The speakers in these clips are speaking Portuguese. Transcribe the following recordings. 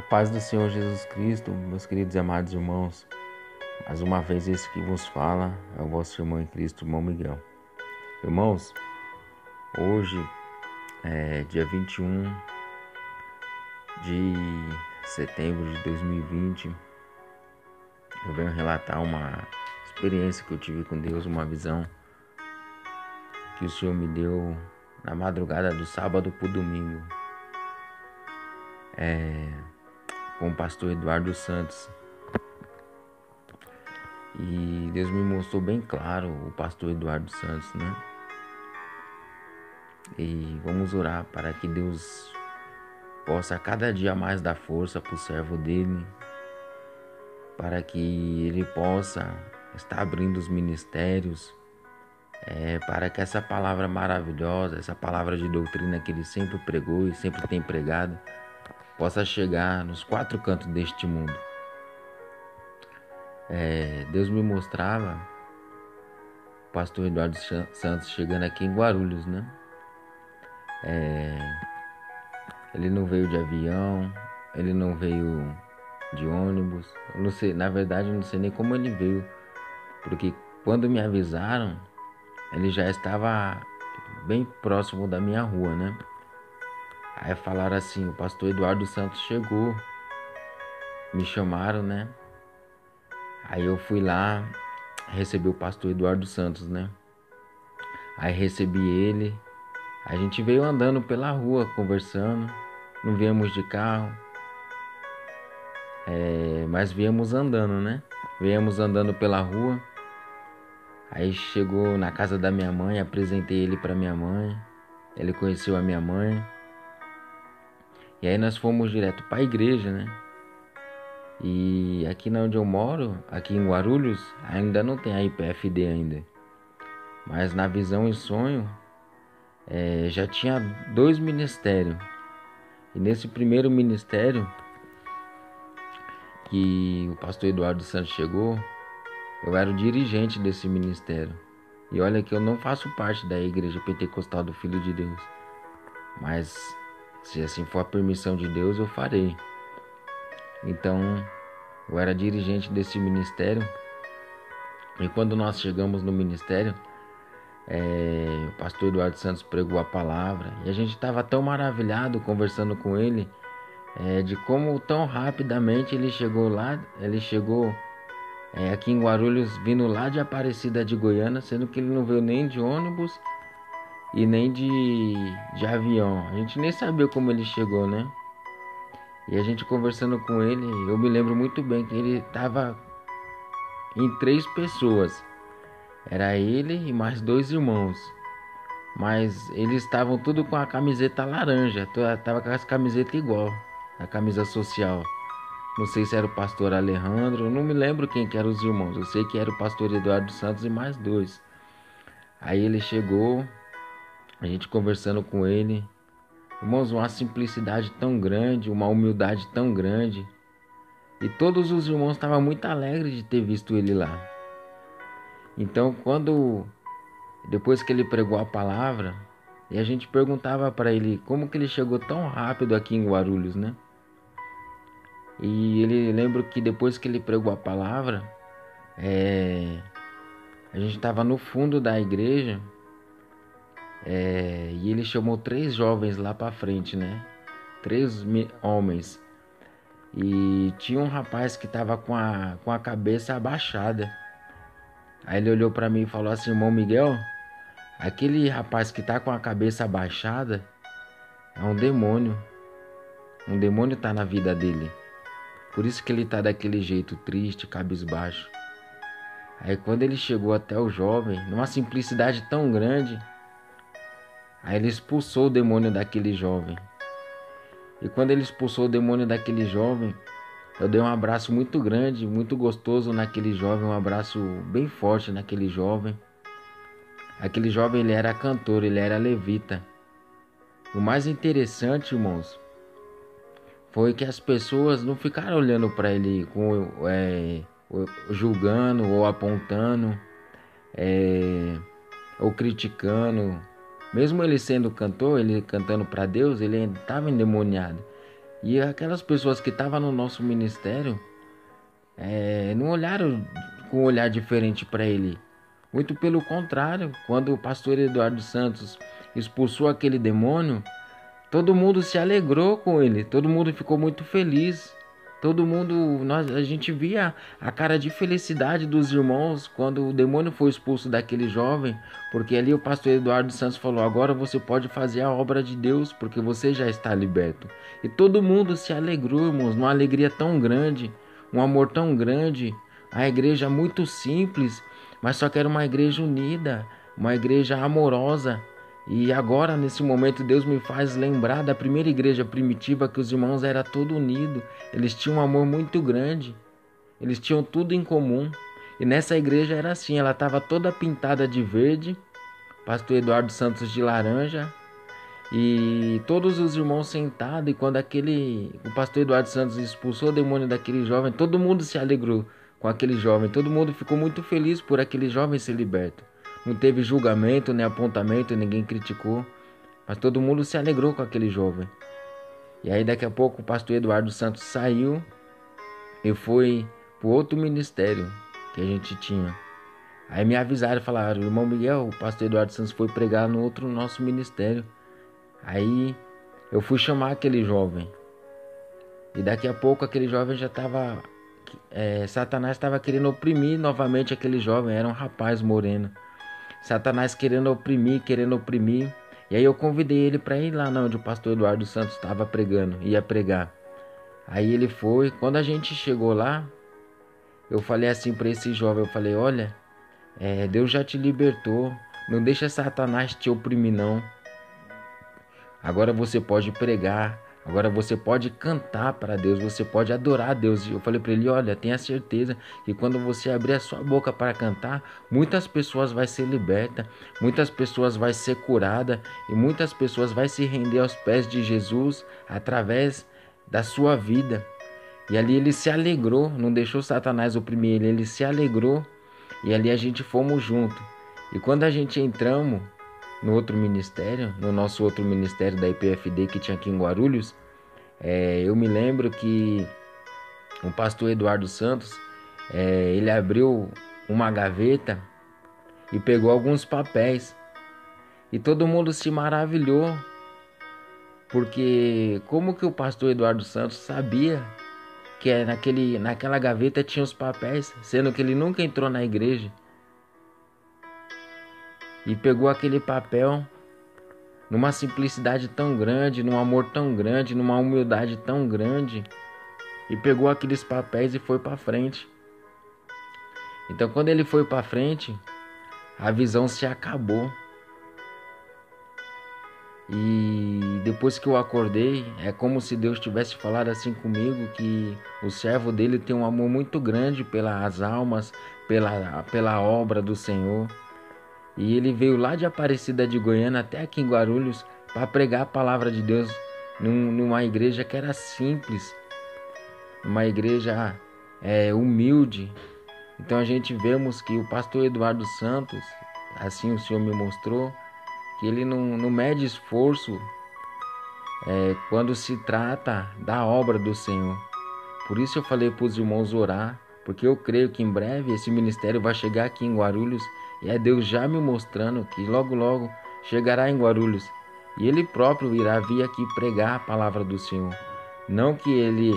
Paz do Senhor Jesus Cristo, meus queridos e amados irmãos. Mais uma vez esse que vos fala é o vosso irmão em Cristo, irmão Miguel. Irmãos, hoje é dia 21 de setembro de 2020. Eu venho relatar uma experiência que eu tive com Deus, uma visão que o Senhor me deu na madrugada do sábado para o domingo. Com o pastor Eduardo Santos. E Deus me mostrou bem claro o pastor Eduardo Santos, né? E vamos orar para que Deus possa cada dia mais dar força para o servo dele, para que ele possa estar abrindo os ministérios, para que essa palavra maravilhosa, essa palavra de doutrina que ele sempre pregou e sempre tem pregado, possa chegar nos quatro cantos deste mundo. Deus me mostrava o pastor Eduardo Santos chegando aqui em Guarulhos, né? Ele não veio de avião, ele não veio de ônibus. Eu não sei, na verdade eu não sei nem como ele veio, porque quando me avisaram, ele já estava bem próximo da minha rua, né? Aí falaram assim, o pastor Eduardo Santos chegou, me chamaram, né? Aí eu fui lá, recebi o pastor Eduardo Santos, né? Aí recebi ele, a gente veio andando pela rua, conversando, não viemos de carro, mas viemos andando, né? Viemos andando pela rua, aí chegou na casa da minha mãe, apresentei ele para minha mãe, ele conheceu a minha mãe, e aí nós fomos direto para a igreja, né? E aqui onde eu moro, aqui em Guarulhos, ainda não tem a IPFD ainda. Mas na visão e sonho, já tinha 2 ministérios. E nesse primeiro ministério, que o pastor Eduardo Santos chegou, eu era o dirigente desse ministério. E olha que eu não faço parte da Igreja Pentecostal do Filho de Deus. Mas se assim for a permissão de Deus, eu farei. Então, eu era dirigente desse ministério. E quando nós chegamos no ministério, o pastor Eduardo Santos pregou a palavra. E a gente estava tão maravilhado conversando com ele, de como tão rapidamente ele chegou lá. Ele chegou aqui em Guarulhos, vindo lá de Aparecida de Goiânia, sendo que ele não veio nem de ônibus e nem de avião. A gente nem sabia como ele chegou, né? E a gente conversando com ele, eu me lembro muito bem que ele estava em 3 pessoas. Era ele e mais 2 irmãos. Mas eles estavam tudo com a camiseta laranja. Tava com as camisetas igual, a camisa social. Não sei se era o pastor Alejandro, eu não me lembro quem que eram os irmãos. Eu sei que era o pastor Eduardo Santos e mais 2. Aí ele chegou, a gente conversando com ele. Irmãos, uma simplicidade tão grande, uma humildade tão grande. E todos os irmãos estavam muito alegres de ter visto ele lá. Então, depois que ele pregou a palavra, e a gente perguntava para ele como que ele chegou tão rápido aqui em Guarulhos, né? E ele lembra que depois que ele pregou a palavra, a gente estava no fundo da igreja, e ele chamou 3 jovens lá para frente, né? 3 homens. E tinha um rapaz que estava com a cabeça abaixada. Aí ele olhou para mim e falou assim: irmão Miguel, aquele rapaz que tá com a cabeça abaixada é um demônio. Um demônio tá na vida dele. Por isso que ele tá daquele jeito triste, cabisbaixo. Aí quando ele chegou até o jovem, numa simplicidade tão grande, aí ele expulsou o demônio daquele jovem. E quando ele expulsou o demônio daquele jovem, eu dei um abraço muito grande, muito gostoso naquele jovem, um abraço bem forte naquele jovem. Aquele jovem, ele era cantor, ele era levita. O mais interessante, irmãos, foi que as pessoas não ficaram olhando para ele julgando ou apontando, ou criticando. Mesmo ele sendo cantor, ele cantando para Deus, ele estava endemoniado. E aquelas pessoas que estavam no nosso ministério não olharam com um olhar diferente para ele. Muito pelo contrário, quando o pastor Eduardo Santos expulsou aquele demônio, todo mundo se alegrou com ele, todo mundo ficou muito feliz. Todo mundo, a gente via a cara de felicidade dos irmãos quando o demônio foi expulso daquele jovem, porque ali o pastor Eduardo Santos falou: agora você pode fazer a obra de Deus, porque você já está liberto. E todo mundo se alegrou, irmãos, numa alegria tão grande, um amor tão grande. A igreja muito simples, mas só que era uma igreja unida, uma igreja amorosa. E agora, nesse momento, Deus me faz lembrar da primeira igreja primitiva, que os irmãos eram todos unidos. Eles tinham um amor muito grande. Eles tinham tudo em comum. E nessa igreja era assim, ela estava toda pintada de verde, pastor Eduardo Santos de laranja, e todos os irmãos sentados. E quando o pastor Eduardo Santos expulsou o demônio daquele jovem, todo mundo se alegrou com aquele jovem. Todo mundo ficou muito feliz por aquele jovem ser liberto. Não teve julgamento, nem apontamento, ninguém criticou. Mas todo mundo se alegrou com aquele jovem. E aí daqui a pouco o pastor Eduardo Santos saiu e foi para outro ministério que a gente tinha. Aí me avisaram, falaram: irmão Miguel, o pastor Eduardo Santos foi pregar no outro nosso ministério. Aí eu fui chamar aquele jovem. E daqui a pouco aquele jovem já estava... Satanás estava querendo oprimir novamente aquele jovem. Era um rapaz moreno. Satanás querendo oprimir. E aí eu convidei ele para ir lá onde o pastor Eduardo Santos estava pregando, ia pregar. Aí ele foi. Quando a gente chegou lá, eu falei assim para esse jovem, eu falei: olha, Deus já te libertou, não deixa Satanás te oprimir não. Agora você pode pregar, agora você pode cantar para Deus, você pode adorar a Deus. E eu falei para ele: olha, tenha certeza que quando você abrir a sua boca para cantar, muitas pessoas vão ser libertas, muitas pessoas vão ser curadas e muitas pessoas vão se render aos pés de Jesus através da sua vida. E ali ele se alegrou, não deixou Satanás oprimir ele, ele se alegrou. E ali a gente fomos juntos. E quando a gente entramos no outro ministério, no nosso outro ministério da IPFD que tinha aqui em Guarulhos, eu me lembro que o pastor Eduardo Santos, ele abriu uma gaveta e pegou alguns papéis. E todo mundo se maravilhou, porque como que o pastor Eduardo Santos sabia que naquela gaveta tinha os papéis, sendo que ele nunca entrou na igreja? E pegou aquele papel numa simplicidade tão grande, num amor tão grande, numa humildade tão grande, e pegou aqueles papéis e foi para frente. Então quando ele foi para frente, a visão se acabou. E depois que eu acordei, é como se Deus tivesse falado assim comigo, que o servo dele tem um amor muito grande pelas almas, pela obra do Senhor. E ele veio lá de Aparecida de Goiânia até aqui em Guarulhos para pregar a palavra de Deus numa igreja que era simples, uma igreja humilde. Então a gente vemos que o pastor Eduardo Santos, assim o Senhor me mostrou, que ele não mede esforço quando se trata da obra do Senhor. Por isso eu falei para os irmãos orar, porque eu creio que em breve esse ministério vai chegar aqui em Guarulhos. E é Deus já me mostrando que logo logo chegará em Guarulhos. E Ele próprio irá vir aqui pregar a palavra do Senhor. Não que Ele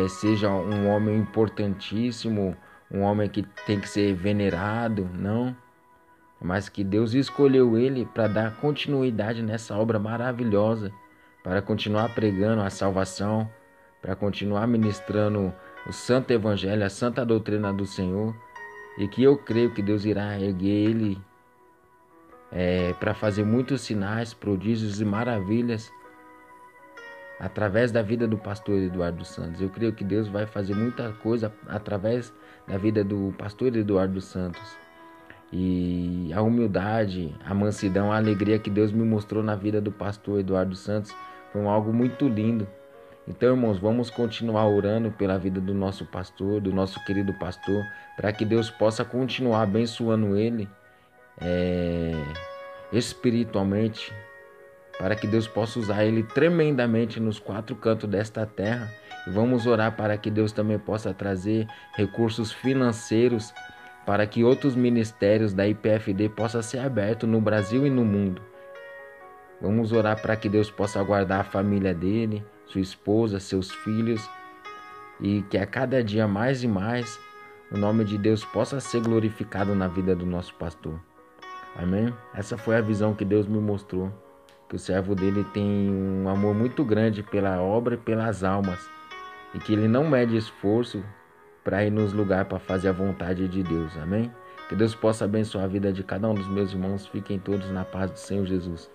seja um homem importantíssimo, um homem que tem que ser venerado, não. Mas que Deus escolheu ele para dar continuidade nessa obra maravilhosa, para continuar pregando a salvação, para continuar ministrando o santo evangelho, a santa doutrina do Senhor. E que eu creio que Deus irá erguer ele para fazer muitos sinais, prodígios e maravilhas através da vida do pastor Eduardo Santos. Eu creio que Deus vai fazer muita coisa através da vida do pastor Eduardo Santos. E a humildade, a mansidão, a alegria que Deus me mostrou na vida do pastor Eduardo Santos foi algo muito lindo. Então, irmãos, vamos continuar orando pela vida do nosso pastor, do nosso querido pastor, para que Deus possa continuar abençoando ele espiritualmente, para que Deus possa usar ele tremendamente nos 4 cantos desta terra. E vamos orar para que Deus também possa trazer recursos financeiros para que outros ministérios da IPFD possam ser abertos no Brasil e no mundo. Vamos orar para que Deus possa guardar a família dele, sua esposa, seus filhos, e que a cada dia mais e mais o nome de Deus possa ser glorificado na vida do nosso pastor. Amém? Essa foi a visão que Deus me mostrou, que o servo dele tem um amor muito grande pela obra e pelas almas, e que ele não mede esforço para ir nos lugares para fazer a vontade de Deus. Amém? Que Deus possa abençoar a vida de cada um dos meus irmãos. Fiquem todos na paz do Senhor Jesus.